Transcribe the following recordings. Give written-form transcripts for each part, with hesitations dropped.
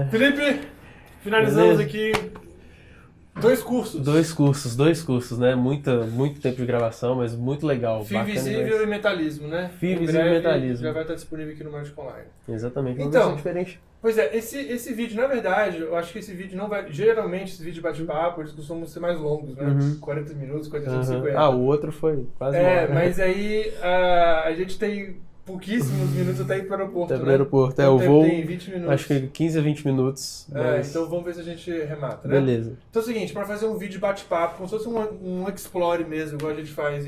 Felipe, finalizamos Beleza. aqui 2 cursos. Dois cursos, né? Muito tempo de gravação, mas muito legal. Fio bacana Invisível demais. e Mentalismo, né? Fio Em Invisível e breve Mentalismo. já vai estar disponível aqui no Magic Online. Exatamente, uma Então, versão diferente. Pois é, esse vídeo, na verdade, eu acho que esse vídeo não vai... Geralmente, esses vídeos de bate-papo, eles costumam ser mais longos, né? 40 minutos, 45, 50. Ah, o outro foi quase uma hora. Mas aí a gente tem pouquíssimos minutos até ir para o aeroporto, Até pro né? aeroporto. Quanto O tempo voo, tem 20 minutos. acho que 15 a 20 minutos. Mas... Então vamos ver se a gente remata, né? Beleza. Então é o seguinte, para fazer um vídeo de bate-papo, como se fosse um explore mesmo, igual a gente faz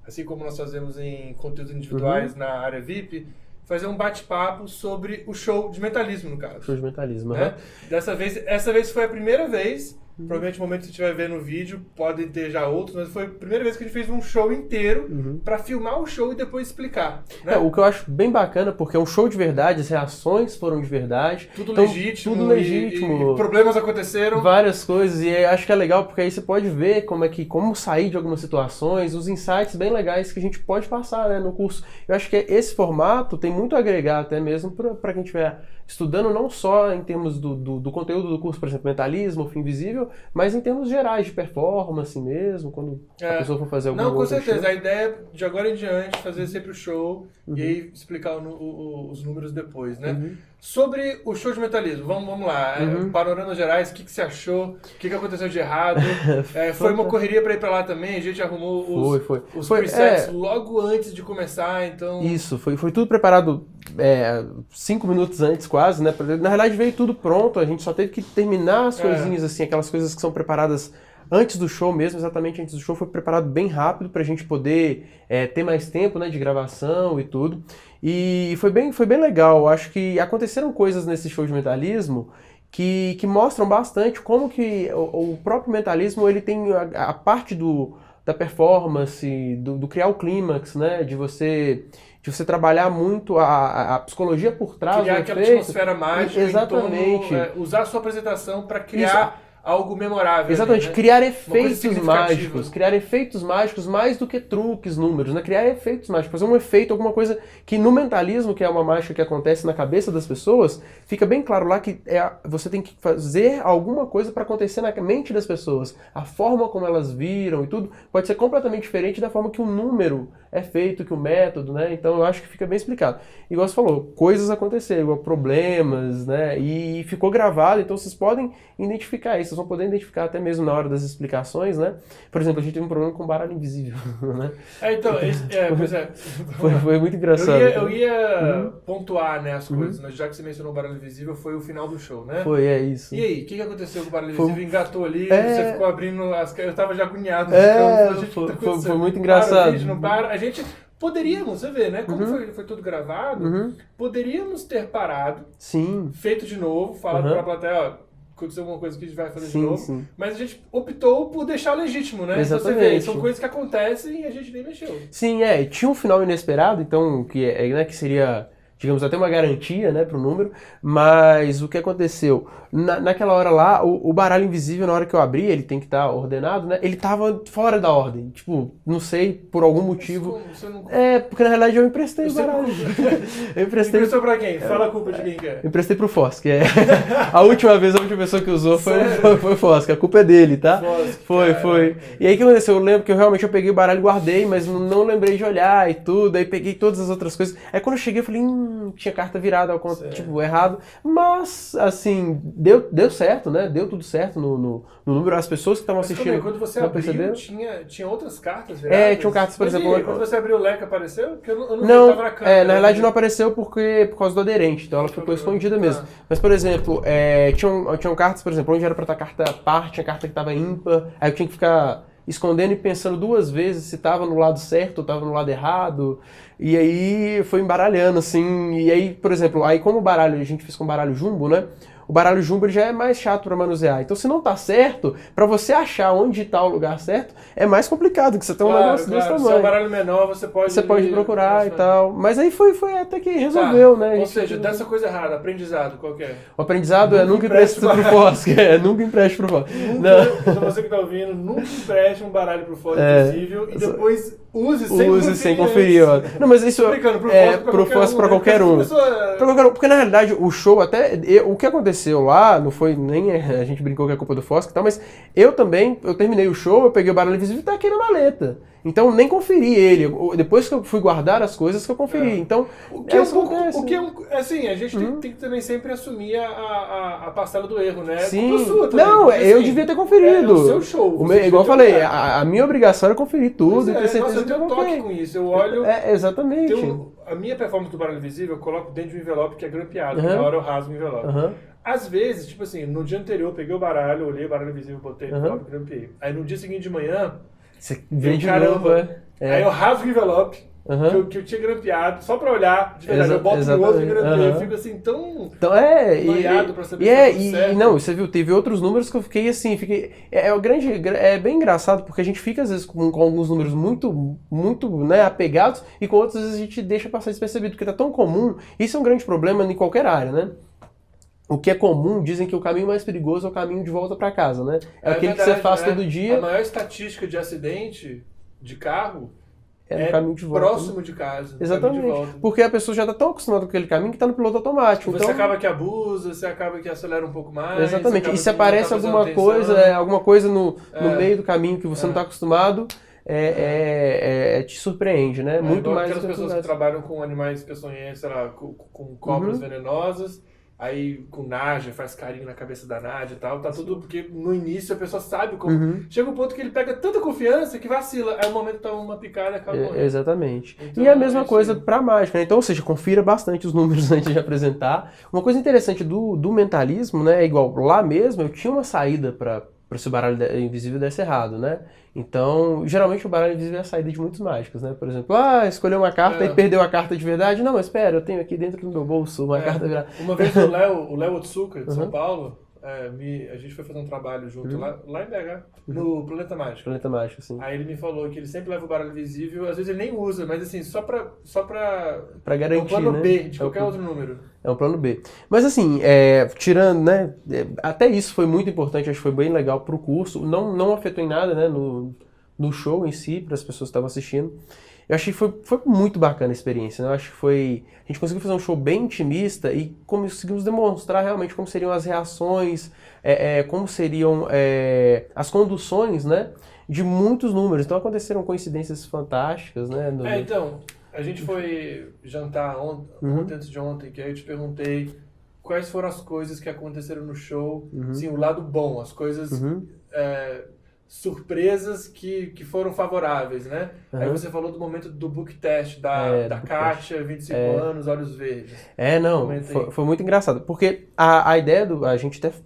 assim como nós fazemos em conteúdos individuais na área VIP, fazer um bate-papo sobre o show de mentalismo, no caso. Show de mentalismo. Né? Essa vez foi a primeira vez, provavelmente no momento que você estiver vendo o vídeo, podem ter já outros, mas foi a primeira vez que a gente fez um show inteiro para filmar o show e depois explicar. Né? O que eu acho bem bacana, porque é um show de verdade, as reações foram de verdade. Tudo então, legítimo. Tudo legítimo. E problemas aconteceram. Várias coisas, e acho que é legal porque aí você pode ver como sair de algumas situações, os insights bem legais que a gente pode passar, né, no curso. Eu acho que esse formato tem muito a agregar até mesmo para quem estiver estudando, não só em termos do conteúdo do curso, por exemplo, mentalismo, fim invisível, mas em termos gerais de performance mesmo, quando a pessoa for fazer algum Não, com outro certeza. show. A ideia é, de agora em diante, fazer sempre o show e aí explicar os números depois, né? Sobre o show de mentalismo, vamos lá. Panoramas gerais, o que você achou? O que aconteceu de errado? Foi uma correria para ir para lá também, a gente arrumou os presets logo antes de começar, então... Isso, foi tudo preparado 5 minutos antes quase, né? Na realidade veio tudo pronto, a gente só teve que terminar as coisinhas assim, aquelas coisas que são preparadas antes do show mesmo, exatamente antes do show, foi preparado bem rápido pra gente poder ter mais tempo, né, de gravação e tudo. E foi bem legal, acho que aconteceram coisas nesse show de mentalismo que mostram bastante como que o próprio mentalismo ele tem a parte da performance, do criar o clímax, né, de você trabalhar muito a psicologia por trás criar do aquela efeito. atmosfera mágica, exatamente. Usar a sua apresentação para criar algo memorável. Exatamente, ali, né? criar efeitos mágicos mais do que truques, números, né? Criar efeitos mágicos, fazer um efeito, alguma coisa que no mentalismo, que é uma mágica que acontece na cabeça das pessoas, fica bem claro lá que você tem que fazer alguma coisa para acontecer na mente das pessoas. A forma como elas viram e tudo pode ser completamente diferente da forma que o número é feito, que o método, né? Então eu acho que fica bem explicado. Igual você falou, coisas aconteceram, igual problemas, né? E ficou gravado, então vocês podem identificar isso, vocês vão poder identificar até mesmo na hora das explicações, né? Por exemplo, a gente teve um problema com baralho invisível, né? Pois é. Foi muito engraçado. Eu ia pontuar, né, as coisas, mas já que você mencionou o baralho invisível, foi o final do show, né? Foi, é isso. E aí, o que aconteceu com o baralho invisível? Engatou ali, você ficou abrindo as... Eu tava já agoniado. Foi muito engraçado. Para o vídeo, não para. A gente... Poderíamos, você vê, né? Como foi tudo gravado, poderíamos ter parado, feito de novo, falado para a plateia, ó, aconteceu alguma coisa que a gente vai fazer de novo, mas a gente optou por deixar legítimo, né? Exatamente. Então você vê, são coisas que acontecem e a gente nem mexeu. Sim, tinha um final inesperado, então, que seria, digamos, até uma garantia, né, pro número, mas o que aconteceu? Naquela hora lá, o baralho invisível, na hora que eu abri, ele tem que estar ordenado, né, ele tava fora da ordem, tipo, não sei, por algum motivo. Você não... Porque na realidade eu emprestei o baralho. Eu emprestei. Emprestou pra quem? Fala a culpa de quem que é. Eu emprestei pro Foz, que é a última pessoa que usou foi o Foz, que a culpa é dele, tá? Foi. E aí o que aconteceu? Eu lembro que eu peguei o baralho e guardei, mas não lembrei de olhar e tudo, aí peguei todas as outras coisas. Aí quando eu cheguei eu falei, tinha carta virada, tipo, errado, mas assim, deu certo, né? Deu tudo certo no número. As pessoas que estavam assistindo. Quando você não abriu, perceberam? tinha outras cartas viradas? Tinham cartas, por exemplo. Quando você abriu o leque, apareceu? Porque eu não vi, tava na na câmera. realidade não apareceu por causa do aderente, então ela ficou escondida mesmo. Mas, por exemplo, tinham cartas, por exemplo, onde era pra estar carta par, tinha carta que tava ímpar, aí eu tinha que ficar escondendo e pensando 2 vezes se tava no lado certo ou tava no lado errado. E aí foi embaralhando, assim. E aí, por exemplo, como o baralho, a gente fez com baralho jumbo, né? O baralho jumbo ele já é mais chato para manusear. Então, se não tá certo, para você achar onde tá o lugar certo, é mais complicado, que você tem um negócio desse tamanho. Se é um baralho menor, você pode procurar e tal. Mas aí foi até que resolveu, né? Ou seja, dessa coisa errada, aprendizado, qual que é? O aprendizado nunca empreste pro Foz, nunca empreste pro Foz. Então você que tá ouvindo, nunca empreste um baralho pro Foz invisível e depois Use sem conferir. Ó. Não, mas isso é pro fósforo pra qualquer um. Porque na realidade o show o que aconteceu lá, não foi nem a gente brincou que é culpa do fósforo e tal, mas eu terminei o show, eu peguei o baralho invisível e tá aqui na maleta. Então nem conferi ele. Depois que eu fui guardar as coisas que eu conferi. Então, o que assim, a gente tem que também sempre assumir a parcela do erro, né? Sim. Sua também, não, porque, eu assim, devia ter conferido. É o seu show. Igual eu falei, a minha obrigação era conferir tudo e ter certeza eu tenho toque com isso. Eu olho. Exatamente. A minha performance do baralho invisível eu coloco dentro de um envelope que é grampeado. Na hora eu rasgo o envelope. Às vezes, tipo assim, no dia anterior eu peguei o baralho, olhei o baralho invisível, botei no envelope e grampeei. Aí no dia seguinte de manhã, você vê de novo, aí eu rasgo o envelope que eu tinha grampeado, só pra olhar, de verdade, eu boto no outro e grampeio, eu fico assim tão noiado pra saber se tá tudo certo. Não, você viu, teve outros números que eu fiquei assim, é bem engraçado, porque a gente fica às vezes com alguns números muito, né, apegados, e com outros às vezes a gente deixa passar despercebido, porque tá tão comum, isso é um grande problema em qualquer área, né? O que é comum, dizem que o caminho mais perigoso é o caminho de volta para casa, né? É aquele verdade, que você faz todo dia. A maior estatística de acidente de carro no caminho de volta, próximo de casa. Exatamente. De volta. Porque a pessoa já está tão acostumada com aquele caminho que está no piloto automático. Você acaba que abusa, você acaba que acelera um pouco mais. Exatamente. E se aparece alguma coisa no meio do caminho que você não está acostumado, te surpreende, né? Muito mais do que aquelas pessoas que trabalham com animais peçonhentos, sei lá, com cobras venenosas. Aí com Nádia, faz carinho na cabeça da Nádia e tal, tá tudo, porque no início a pessoa sabe como. Chega um ponto que ele pega tanta confiança que vacila, aí o momento toma uma picada e acaba morrendo. Exatamente. Então, e a mesma coisa pra mágica, né? Então, ou seja, confira bastante os números antes de apresentar. Uma coisa interessante do mentalismo, né, é igual, lá mesmo eu tinha uma saída para se o baralho invisível desse errado, né? Então, geralmente o baralho invisível é a saída de muitos mágicos, né? Por exemplo, escolheu uma carta e perdeu a carta de verdade. Não, mas espera, eu tenho aqui dentro do meu bolso uma carta virada. Uma vez o Léo Otsuka, de São Paulo, a gente foi fazer um trabalho junto lá em BH, no Planeta Mágico. Planeta Mágico, sim. Aí ele me falou que ele sempre leva o baralho invisível, às vezes ele nem usa, mas assim, só pra garantir, é um plano B né? de qualquer outro número. É um plano B. Mas assim, tirando, né, até isso foi muito importante, acho que foi bem legal pro curso, não afetou em nada, né, no show em si, para as pessoas que estavam assistindo. Eu achei que foi muito bacana a experiência, né? Eu acho que a gente conseguiu fazer um show bem intimista e conseguimos demonstrar realmente como seriam as reações, como seriam as conduções, né, de muitos números. Então aconteceram coincidências fantásticas, né? Então, a gente foi jantar ontem, antes de ontem, que aí eu te perguntei quais foram as coisas que aconteceram no show, assim, o lado bom, as coisas surpresas que foram favoráveis, né? Aí você falou do momento do book test da Kátia, 25 anos, olhos verdes. Foi muito engraçado, porque a ideia a gente até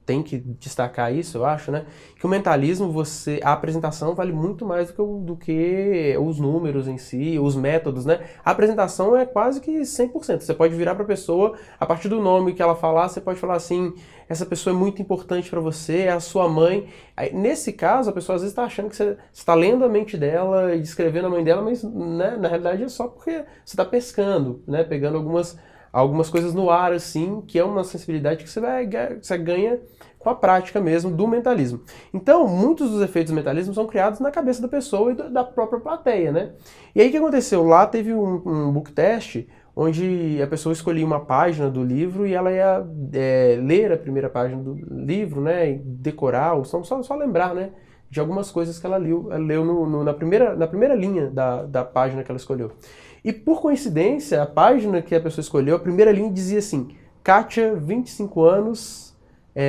tem que destacar isso, eu acho, né? Que o mentalismo, a apresentação vale muito mais do que os números em si, os métodos, né? A apresentação é quase que 100%. Você pode virar para a pessoa, a partir do nome que ela falar, você pode falar assim, essa pessoa é muito importante para você, é a sua mãe. Aí, nesse caso, a pessoa às vezes está achando que você está lendo a mente dela e descrevendo a mãe dela, mas né, na realidade é só porque você está pescando, né? Pegando algumas coisas no ar, assim, que é uma sensibilidade que você ganha com a prática mesmo do mentalismo. Então, muitos dos efeitos do mentalismo são criados na cabeça da pessoa e da própria plateia, né? E aí o que aconteceu? Lá teve um book test onde a pessoa escolhia uma página do livro e ela ia ler a primeira página do livro, né? E decorar, ou só lembrar, né? De algumas coisas que ela leu na primeira linha da página que ela escolheu. E por coincidência, a página que a pessoa escolheu, a primeira linha dizia assim, Kátia, 25 anos,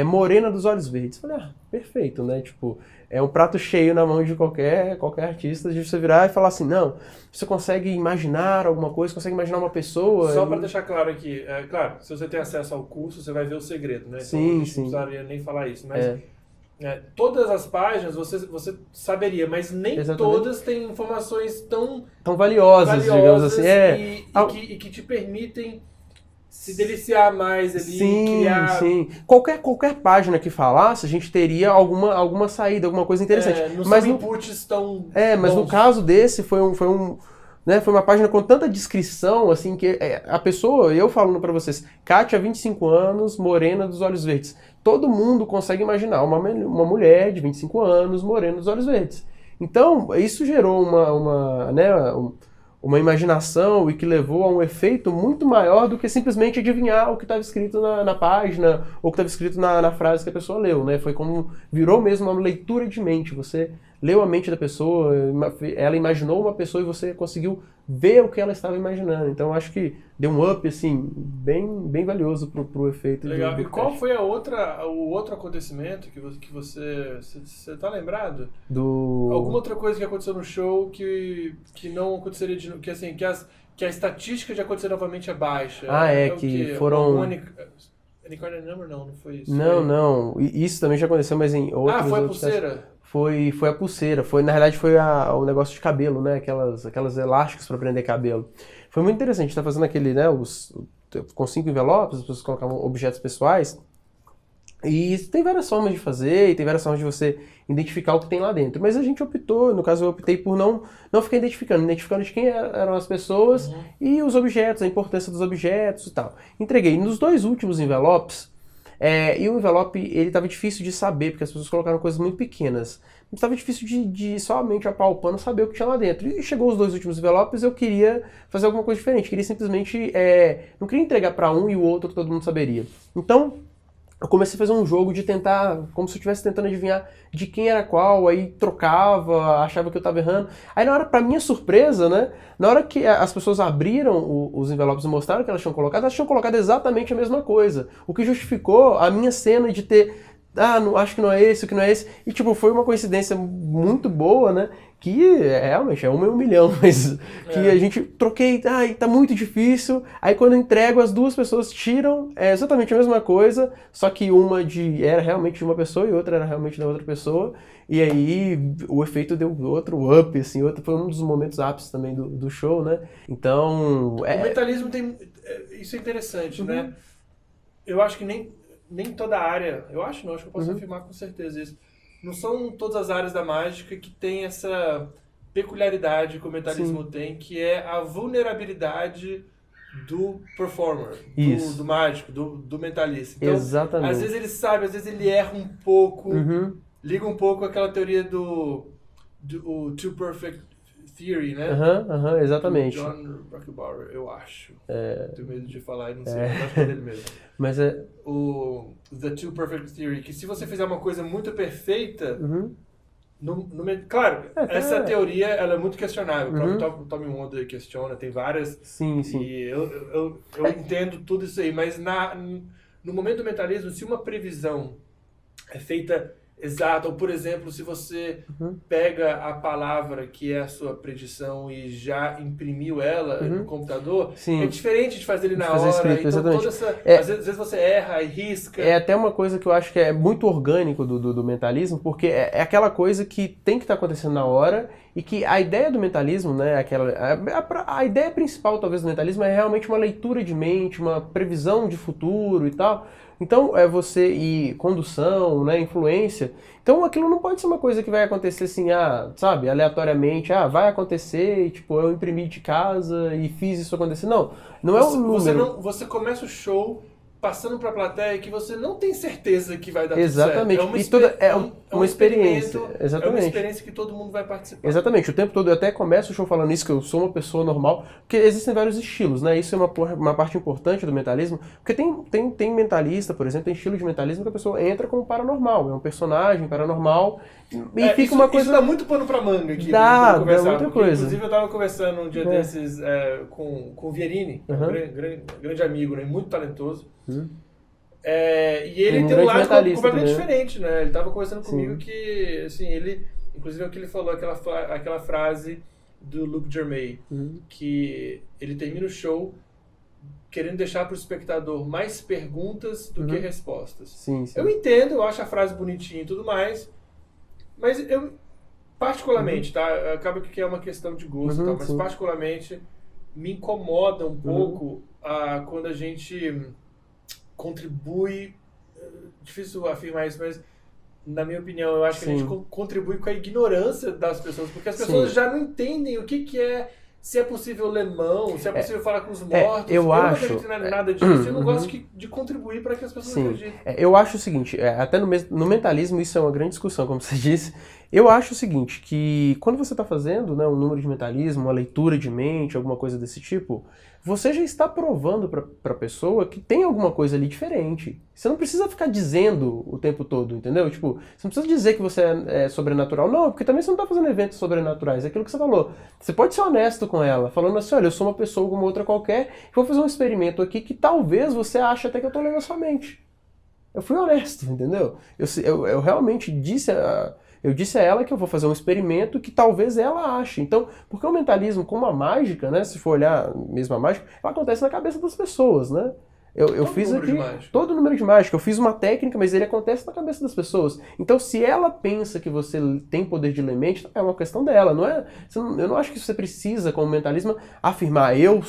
morena dos olhos verdes. Eu falei, perfeito, né? Tipo, é um prato cheio na mão de qualquer artista, de você virar e falar assim, não, você consegue imaginar alguma coisa, consegue imaginar uma pessoa. Só para deixar claro aqui, claro, se você tem acesso ao curso, você vai ver o segredo, né? Sim, então, sim. Não precisaria nem falar isso, mas... todas as páginas você saberia, mas nem todas têm informações tão valiosas, digamos assim. E que te permitem se deliciar mais ali, criar... Sim. Qualquer página que falasse, a gente teria alguma saída, alguma coisa interessante. Não são inputs tão mas bons. no caso desse, foi uma página com tanta descrição, assim, que a pessoa, eu falando pra vocês, Kátia, 25 anos, morena dos olhos verdes. Todo mundo consegue imaginar uma mulher de 25 anos, morena dos olhos verdes. Então, isso gerou uma imaginação e que levou a um efeito muito maior do que simplesmente adivinhar o que estava escrito na página ou o que estava escrito na frase que a pessoa leu, né? Foi como virou mesmo uma leitura de mente. Você leu a mente da pessoa, ela imaginou uma pessoa e você conseguiu ver o que ela estava imaginando. Então, eu acho que deu um up, assim, bem valioso pro efeito. Legal. E qual foi o outro acontecimento que você tá lembrado? Alguma outra coisa que aconteceu no show que não aconteceria de novo, que a estatística de acontecer novamente é baixa? Que foram... Unicorn Number não foi isso? Não. Isso também já aconteceu, mas em outros... foi a pulseira? Foi a pulseira. Na realidade, foi o negócio de cabelo, né? Aquelas elásticos para prender cabelo. Foi muito interessante. A gente tá fazendo aquele, né? Com 5 envelopes, as pessoas colocavam objetos pessoais. E tem várias formas de fazer, e tem várias formas de você identificar o que tem lá dentro. Mas a gente optou, no caso eu optei por não ficar identificando de quem eram as pessoas e os objetos, a importância dos objetos e tal. Entreguei nos 2 últimos envelopes, e o envelope ele estava difícil de saber, porque as pessoas colocaram coisas muito pequenas. Estava difícil de somente apalpando saber o que tinha lá dentro. E chegou os 2 últimos envelopes, eu queria fazer alguma coisa diferente. Queria simplesmente, não queria entregar para um e o outro que todo mundo saberia. Então, eu comecei a fazer um jogo de tentar, como se eu estivesse tentando adivinhar de quem era qual, aí trocava, achava que eu estava errando. Aí na hora, pra minha surpresa, né, na hora que as pessoas abriram os envelopes e mostraram que elas tinham colocado exatamente a mesma coisa. O que justificou a minha cena de ter, acho que não é esse, o que não é esse. E tipo, foi uma coincidência muito boa, né, que realmente é 1 em 1 milhão, mas que a gente troquei, tá muito difícil. Aí quando eu entrego, as 2 pessoas tiram exatamente a mesma coisa, só que uma era realmente de uma pessoa e outra era realmente da outra pessoa. E aí o efeito deu outro up, assim, foi um dos momentos ápices também do show, né? Então... O mentalismo tem... Isso é interessante, né? Eu acho que nem toda área... acho que eu posso afirmar com certeza isso. Não são todas as áreas da mágica que tem essa peculiaridade que o mentalismo tem, que é a vulnerabilidade do performer, do mágico, do mentalista. Então, exatamente. Às vezes ele sabe, às vezes ele erra um pouco, liga um pouco aquela teoria do Too Perfect Theory, né? Exatamente. Do John Rockbauer, eu acho. Tenho medo de falar e não sei, mas acho que é dele mesmo. Mas o The Too Perfect Theory, que se você fizer uma coisa muito perfeita, claro, essa teoria ela é muito questionável. O próprio Tommy Wonder questiona, tem várias. Sim. E eu entendo tudo isso aí, mas no momento do mentalismo, se uma previsão é feita exata, ou por exemplo, se você pega a palavra que é a sua predição e já imprimiu ela no computador, é diferente de fazer ele na hora. Escrito, então toda às vezes você erra e risca. É até uma coisa que eu acho que é muito orgânico do mentalismo, porque é aquela coisa que tem que estar acontecendo na hora e que a ideia do mentalismo, né, a ideia principal talvez do mentalismo é realmente uma leitura de mente, uma previsão de futuro e tal. Então, e condução, né, influência. Então, aquilo não pode ser uma coisa que vai acontecer assim, sabe, aleatoriamente, vai acontecer, e, tipo, eu imprimi de casa e fiz isso acontecer. Não é um número. Você começa o show passando para a plateia que você não tem certeza que vai dar tudo certo. Exatamente. É uma experiência. Exatamente. É uma experiência que todo mundo vai participar. Exatamente. O tempo todo eu até começo o show falando isso, que eu sou uma pessoa normal, porque existem vários estilos, né? Isso é uma parte importante do mentalismo, porque tem mentalista, por exemplo, tem estilo de mentalismo que a pessoa entra como paranormal, é um personagem paranormal e fica uma coisa... Isso dá muito pano pra manga aqui. Dá muita coisa. Inclusive eu tava conversando um dia desses com o Vierini, um grande amigo, né? Muito talentoso. E ele tem um lado completamente diferente, né? Ele tava conversando comigo que, assim, inclusive é o que ele falou, aquela frase do Luke Germain, que ele termina o show querendo deixar pro espectador mais perguntas do que respostas. Sim. Eu entendo, eu acho a frase bonitinha e tudo mais, mas eu, particularmente, tá? Acaba que é uma questão de gosto, tá? Mas particularmente me incomoda um pouco quando a gente contribui, difícil afirmar isso, mas na minha opinião, eu acho que a gente contribui com a ignorância das pessoas, porque as pessoas já não entendem o que é, se é possível ler mão, se é possível falar com os mortos. Eu não acho... acredito em nada disso, eu não gosto de contribuir para que as pessoas acreditem. Eu acho o seguinte, até no mentalismo isso é uma grande discussão, como você disse, Eu acho o seguinte, que quando você está fazendo, né, um número de mentalismo, uma leitura de mente, alguma coisa desse tipo, você já está provando para a pessoa que tem alguma coisa ali diferente. Você não precisa ficar dizendo o tempo todo, entendeu? Tipo, você não precisa dizer que você é sobrenatural. Não, porque também você não está fazendo eventos sobrenaturais. É aquilo que você falou. Você pode ser honesto com ela, falando assim, olha, eu sou uma pessoa como outra qualquer, e vou fazer um experimento aqui que talvez você ache até que eu estou lendo a sua mente. Eu fui honesto, entendeu? Eu realmente eu disse a ela que eu vou fazer um experimento que talvez ela ache. Então, porque o mentalismo, como a mágica, né? Se for olhar mesmo a mágica, ela acontece na cabeça das pessoas, né? Eu fiz aqui todo número de mágica. Eu fiz uma técnica, mas ele acontece na cabeça das pessoas. Então, se ela pensa que você tem poder de ler mente, é uma questão dela, não é? Eu não acho que você precisa, como mentalismo, afirmar eu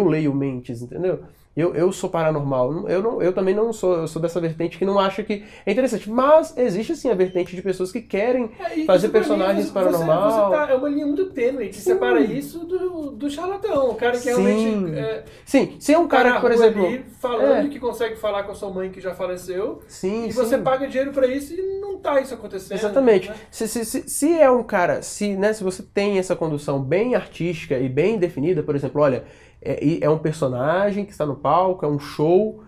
leio mentes, entendeu? Eu sou paranormal. Eu também não sou. Eu sou dessa vertente que não acha que é interessante. Mas existe sim a vertente de pessoas que querem fazer personagens paranormal. É uma linha muito tênue que separa isso do charlatão. O cara que realmente. Sim, se é um cara que, por exemplo. Ali, falando que consegue falar com a sua mãe que já faleceu. Sim, e você paga dinheiro pra isso e não tá isso acontecendo. Exatamente. Né? Se é um cara. Se você tem essa condução bem artística e bem definida, por exemplo, olha. É um personagem que está no palco, é um show,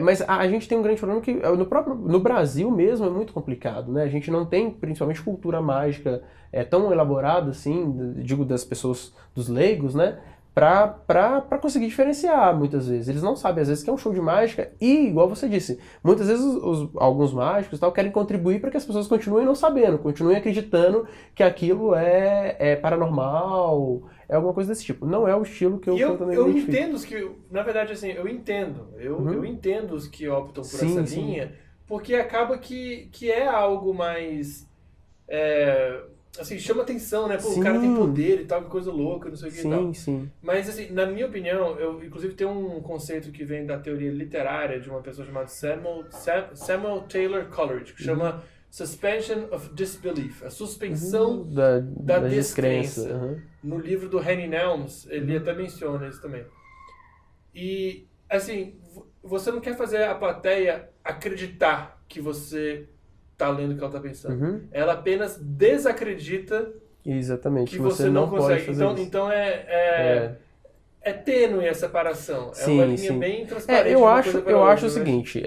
mas a gente tem um grande problema que no Brasil mesmo é muito complicado, né? A gente não tem, principalmente, cultura mágica tão elaborada assim, digo das pessoas, dos leigos, né? Pra conseguir diferenciar, muitas vezes. Eles não sabem, às vezes, que é um show de mágica e, igual você disse, muitas vezes alguns mágicos tal, querem contribuir para que as pessoas continuem não sabendo, continuem acreditando que aquilo é paranormal, é alguma coisa desse tipo. Não é o estilo que eu também identifico. Eu entendo os que... Na verdade, assim, eu entendo. Eu entendo os que optam por essa linha, porque acaba que é algo mais... assim, chama atenção, né? Pô, o cara tem poder e tal, que coisa louca, não sei o que e tal. Sim. Mas, assim, na minha opinião, eu inclusive tem um conceito que vem da teoria literária de uma pessoa chamada Samuel Taylor Coleridge, que chama Suspension of Disbelief, a suspensão da descrença. No livro do Henry Nelms, ele até menciona isso também. E, assim, você não quer fazer a plateia acreditar que você tá lendo o que ela tá pensando. Ela apenas desacredita que você não consegue. Então é tênue a separação. É uma linha bem transparente. Eu acho o seguinte,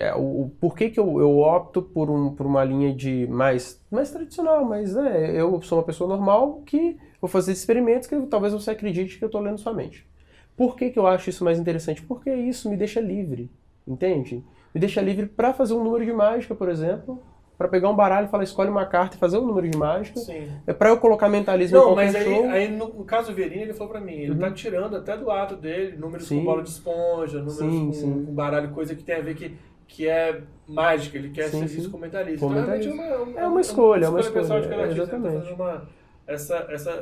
por que eu opto por uma linha de mais tradicional, mas eu sou uma pessoa normal que vou fazer experimentos que talvez você acredite que eu tô lendo sua mente. Por que eu acho isso mais interessante? Porque isso me deixa livre, entende? Me deixa livre para fazer um número de mágica, por exemplo, para pegar um baralho e falar, escolhe uma carta e fazer um número de mágica. Sim. É para eu colocar mentalismo em qualquer show. Aí no caso do Verini, ele falou para mim, ele tá tirando até do ato dele, números com bola de esponja, números com baralho, com coisa que tem a ver que é mágica, ele quer ser visto como mentalista. Então, realmente é uma escolha. Pessoal de cada artista, exatamente. Tá fazendo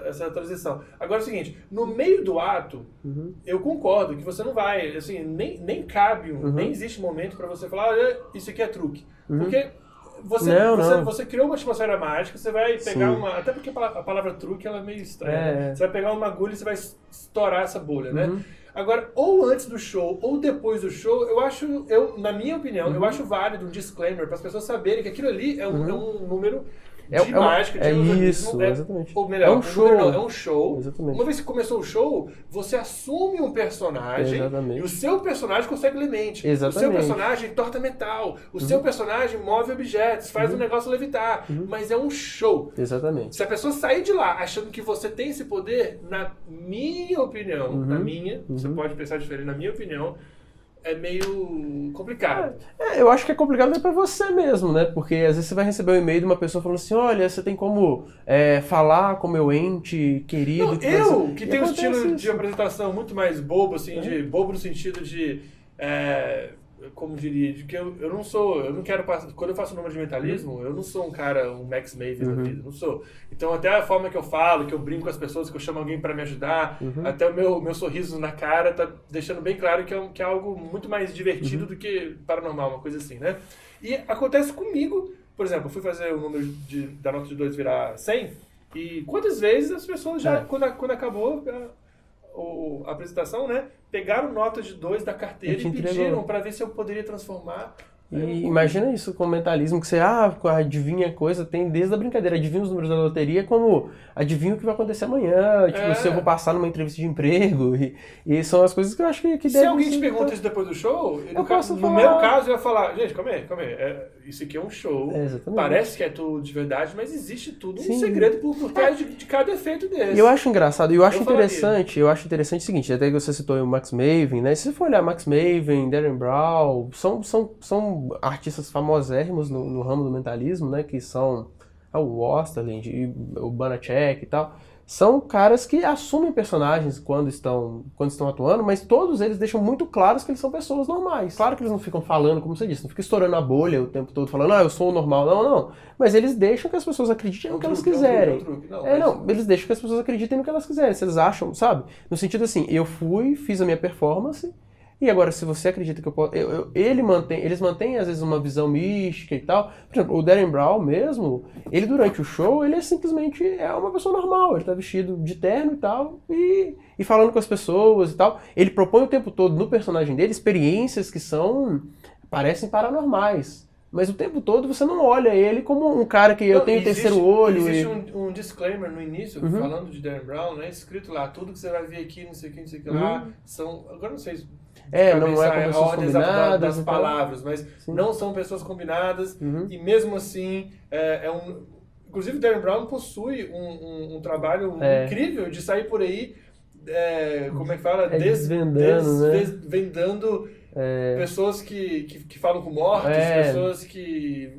essa transição. Agora é o seguinte, no meio do ato, eu concordo que você não vai, assim, nem cabe, nem existe momento para você falar, olha, isso aqui é truque. Porque você criou uma atmosfera mágica, você vai pegar até porque a palavra truque ela é meio estranha, né? Você vai pegar uma agulha e você vai estourar essa bolha, né? Agora, ou antes do show, ou depois do show, na minha opinião, eu acho válido um disclaimer para as pessoas saberem que aquilo ali é um número de mágica, de ilusionismo. Exatamente. Ou melhor, é um show. É um show. Exatamente. Uma vez que começou o show, você assume um personagem e o seu personagem consegue ler mente. Exatamente. O seu personagem torta metal. O seu personagem move objetos, faz o negócio levitar. Mas é um show. Exatamente. Se a pessoa sair de lá achando que você tem esse poder, na minha opinião, você pode pensar diferente, na minha opinião, é meio complicado. Eu acho que é complicado pra você mesmo, né? Porque às vezes você vai receber um e-mail de uma pessoa falando assim, olha, você tem como falar com meu ente querido. Não, que tem um estilo de apresentação muito mais bobo, assim, de bobo no sentido de... como diria, de que eu não quero passar, quando eu faço número de mentalismo, eu não sou um cara, um Max Maven da vida, não sou. Então até a forma que eu falo, que eu brinco com as pessoas, que eu chamo alguém para me ajudar, até o meu sorriso na cara tá deixando bem claro que é algo muito mais divertido do que paranormal, uma coisa assim, né? E acontece comigo, por exemplo, eu fui fazer o número da nota de 2 virar 100, e quantas vezes as pessoas já, quando acabou a apresentação, né, pegaram notas de 2 da carteira e pediram para ver se eu poderia transformar E imagina isso com o mentalismo, que você adivinha coisa, tem desde a brincadeira, adivinha os números da loteria como adivinha o que vai acontecer amanhã, tipo, se eu vou passar numa entrevista de emprego, e são as coisas que eu acho que se alguém te pergunta isso depois do show, no meu caso eu ia falar, gente, calma aí, isso aqui é um show, parece que é tudo de verdade, mas existe tudo um segredo por trás de cada efeito desse. E eu acho engraçado, eu acho interessante o seguinte, até que você citou o Max Maven, né, se você for olhar Max Maven, Darren Brown, são artistas famosérrimos no ramo do mentalismo, né, que são o Osterland, o Banachek e tal, são caras que assumem personagens quando estão atuando, mas todos eles deixam muito claros que eles são pessoas normais. Claro que eles não ficam falando, como você disse, não ficam estourando a bolha o tempo todo falando, eu sou o normal, não. Mas eles deixam que as pessoas acreditem no que elas quiserem. Eles deixam que as pessoas acreditem no que elas quiserem, se eles acham, sabe? No sentido assim, eu fiz a minha performance. E agora, se você acredita que eu posso... Eles mantêm, às vezes, uma visão mística e tal. Por exemplo, o Darren Brown mesmo, ele durante o show, ele simplesmente é uma pessoa normal. Ele tá vestido de terno e tal, e falando com as pessoas e tal. Ele propõe o tempo todo no personagem dele experiências que parecem paranormais. Mas o tempo todo você não olha ele como um cara que eu tenho terceiro olho. Existe um disclaimer no início, falando de Darren Brown, né? Escrito lá, tudo que você vai ver aqui, não sei o que lá, são... Agora não sei... não é com pessoas combinadas. Das palavras, mas não são pessoas combinadas, e mesmo assim, inclusive Darren Brown possui um trabalho incrível de sair por aí, como é que fala? Desvendando pessoas que falam com mortos, pessoas que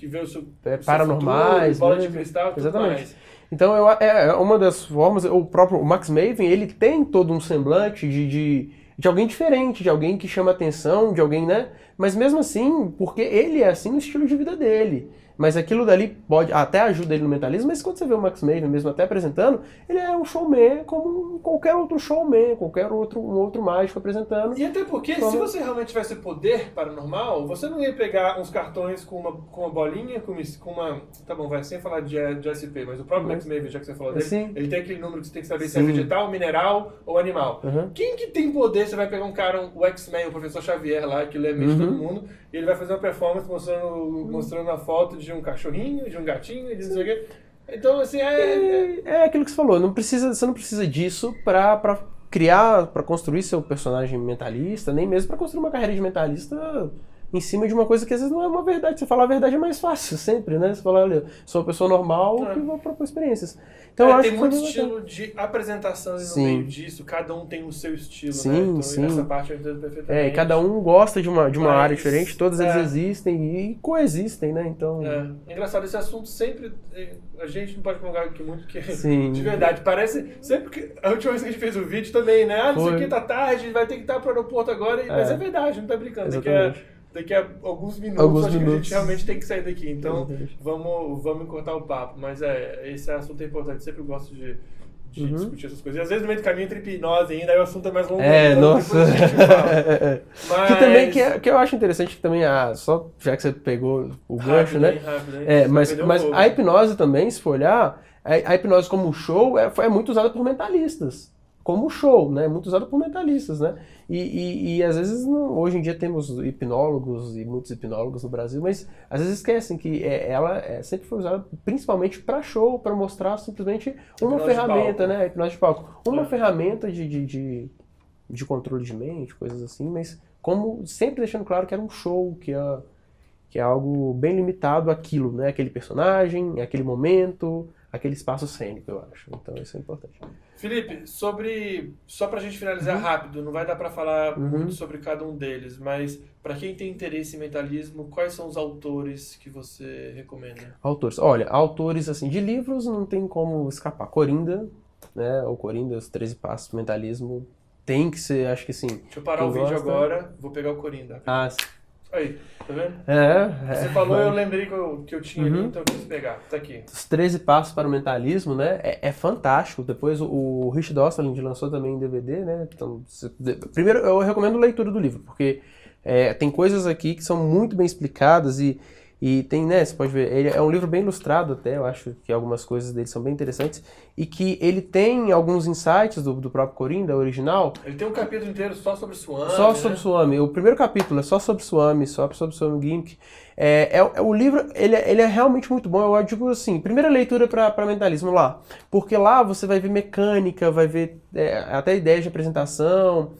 vê o seu paranormais, futuro, bola de cristal, tudo mais. Então, é uma das formas, o Max Maven, ele tem todo um semblante de alguém diferente, de alguém que chama atenção, de alguém, né? Mas mesmo assim, porque ele é assim no estilo de vida dele. Mas aquilo dali pode até ajuda ele no mentalismo, mas quando você vê o Max Maven mesmo até apresentando, ele é um showman como qualquer outro showman, um outro mágico apresentando. E até porque, se você realmente tivesse poder paranormal, você não ia pegar uns cartões com uma bolinha, com uma... Tá bom, vai sem falar de SP, mas o próprio Max Maven, já que você falou dele, ele tem aquele número que você tem que saber se é vegetal, mineral ou animal. Quem que tem poder, você vai pegar um cara, o X-Men, o professor Xavier lá, que lê a mente de todo mundo, e ele vai fazer uma performance mostrando a foto de um cachorrinho, de um gatinho, de não sei o quê. Então, assim, é aquilo que você falou, você não precisa disso pra construir seu personagem mentalista, nem mesmo pra construir uma carreira de mentalista em cima de uma coisa que às vezes não é uma verdade. Você falar a verdade é mais fácil, sempre, né? Você falar, olha, sou uma pessoa normal que vou propor experiências. Então, eu acho tem muito estilo de apresentação no meio disso, cada um tem o seu estilo, né? Então, essa parte eu entendo perfeitamente. E cada um gosta de uma área diferente, todos eles existem e coexistem, né? Então... É engraçado, esse assunto sempre... A gente não pode prolongar aqui muito, porque de verdade, parece... Sempre que... A última vez que a gente fez o vídeo também, né? Não sei o que, tá tarde, vai ter que estar pro aeroporto agora, mas é verdade, não tá brincando. Daqui a alguns minutos, acho que a gente realmente tem que sair daqui. Então, vamos encurtar o papo. Mas esse assunto é importante. Sempre gosto de discutir essas coisas. E às vezes no meio do caminho entra hipnose ainda, aí o assunto é mais longo. Nossa. Mas... Que também, que eu acho interessante que também, só já que você pegou o gancho, né? Mas a hipnose também, se for olhar, a hipnose como show é muito usada por mentalistas. Como show, né? Muito usado por mentalistas, né? E às vezes, hoje em dia temos hipnólogos e muitos hipnólogos no Brasil, mas às vezes esquecem que ela sempre foi usada principalmente para show, para mostrar simplesmente uma ferramenta, né? Hipnose de palco. Uma ferramenta de controle de mente, coisas assim, mas como sempre deixando claro que era um show, que é algo bem limitado àquilo, né? Aquele personagem, aquele momento, aquele espaço cênico, eu acho. Então isso é importante. Felipe, só pra gente finalizar rápido, não vai dar pra falar muito sobre cada um deles, mas pra quem tem interesse em mentalismo, quais são os autores que você recomenda? Autores assim, de livros não tem como escapar. Corinda, né? O Corinda, os 13 Passos do Mentalismo, tem que ser, acho que sim. Deixa eu parar o vídeo agora, vou pegar o Corinda. Aí, tá vendo? Você falou, eu lembrei que eu tinha ali, então eu quis pegar. Tá aqui. Os 13 Passos para o Mentalismo, né? É fantástico. Depois o Rich Dosterland lançou também em DVD, né? Então, primeiro, eu recomendo a leitura do livro, porque tem coisas aqui que são muito bem explicadas e E tem, né, você pode ver, ele é um livro bem ilustrado até, eu acho que algumas coisas dele são bem interessantes, e que ele tem alguns insights do próprio Corinda, original. Ele tem um capítulo inteiro só sobre Swami. Só sobre Swami. O primeiro capítulo é só sobre Swami Gimmick. O livro, ele é realmente muito bom, eu digo assim, primeira leitura para mentalismo lá, porque lá você vai ver mecânica, vai ver até ideias de apresentação,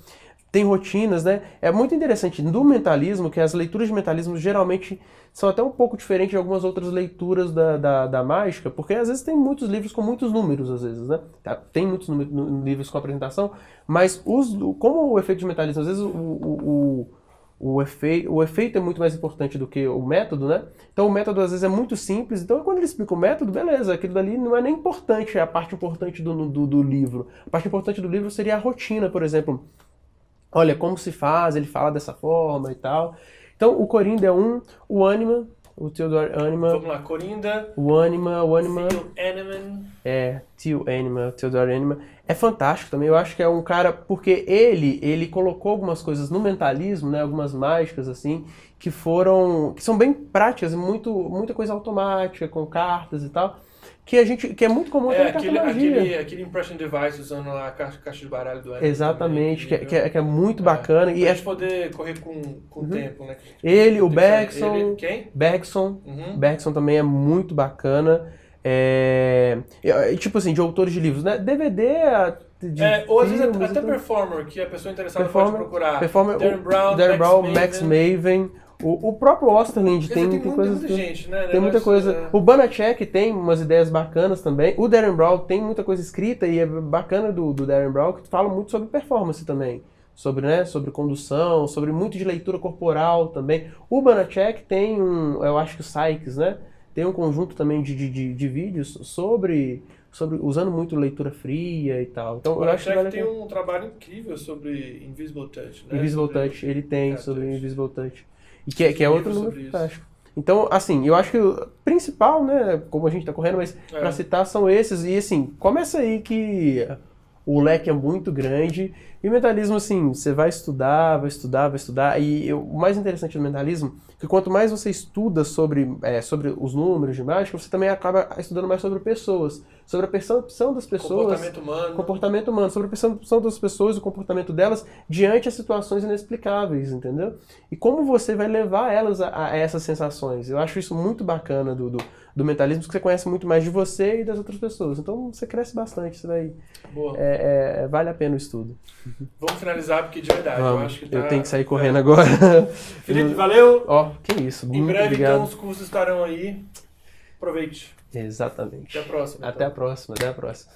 tem rotinas, né? É muito interessante do mentalismo, que as leituras de mentalismo geralmente são até um pouco diferentes de algumas outras leituras da mágica, porque às vezes tem muitos livros com muitos números, às vezes, né? Tem muitos livros com apresentação, mas como o efeito de mentalismo, às vezes o efeito é muito mais importante do que o método, né? Então o método às vezes é muito simples, então quando ele explica o método, beleza, aquilo dali não é nem importante, é a parte importante do livro. A parte importante do livro seria a rotina, por exemplo. Olha, como se faz, ele fala dessa forma e tal. Então, o Corinda é o Anima, o Theodore Anima. Vamos lá, Corinda. O Anima. Theo Anima. Theodore Anima. É fantástico também, eu acho que é um cara, porque ele colocou algumas coisas no mentalismo, né, algumas mágicas assim, que são bem práticas, muita coisa automática, com cartas e tal. Que é muito comum até na cartomagia. Aquele impression device usando a caixa de baralho do Anima. Exatamente, que é muito bacana. Pra gente poder correr com o tempo, né? Ele, o Bergson. Quem? Bergson. Bergson também é muito bacana. Tipo assim, de autores de livros, né? DVD, ou às vezes até Performer, que a pessoa interessada pode procurar. Darren Brown, Max Maven. O próprio Osterlind tem coisas. Muita gente, né? Tem muita coisa. O Banachek tem umas ideias bacanas também. O Darren Brown tem muita coisa escrita e é bacana do Darren Brown, que fala muito sobre performance também. Sobre condução, sobre muito de leitura corporal também. O Banachek tem eu acho que o Sykes, né? Tem um conjunto também de vídeos sobre usando muito leitura fria e tal. Então, o Banachek tem um trabalho incrível sobre Invisible Touch, né? Invisible Touch, ele tem sobre Invisible Touch. E que é outro número fantástico. Então, assim, eu acho que o principal, né, como a gente tá correndo, mas pra citar são esses. E, assim, começa aí que o leque é muito grande. E o mentalismo, assim, você vai estudar. E o mais interessante do mentalismo é que quanto mais você estuda sobre os números de mágica, você também acaba estudando mais sobre pessoas. Sobre a percepção das pessoas. Comportamento humano. Sobre a percepção das pessoas, o comportamento delas diante de situações inexplicáveis, entendeu? E como você vai levar elas a essas sensações. Eu acho isso muito bacana do mentalismo, porque você conhece muito mais de você e das outras pessoas. Então você cresce bastante, você vai... Boa. Vale a pena o estudo. Vamos finalizar, porque de verdade, eu acho que eu tenho que sair correndo agora. Felipe, valeu! Que isso, muito obrigado. Em breve, obrigado. então, os cursos estarão aí. Aproveite. Exatamente. Até a próxima. Até a próxima.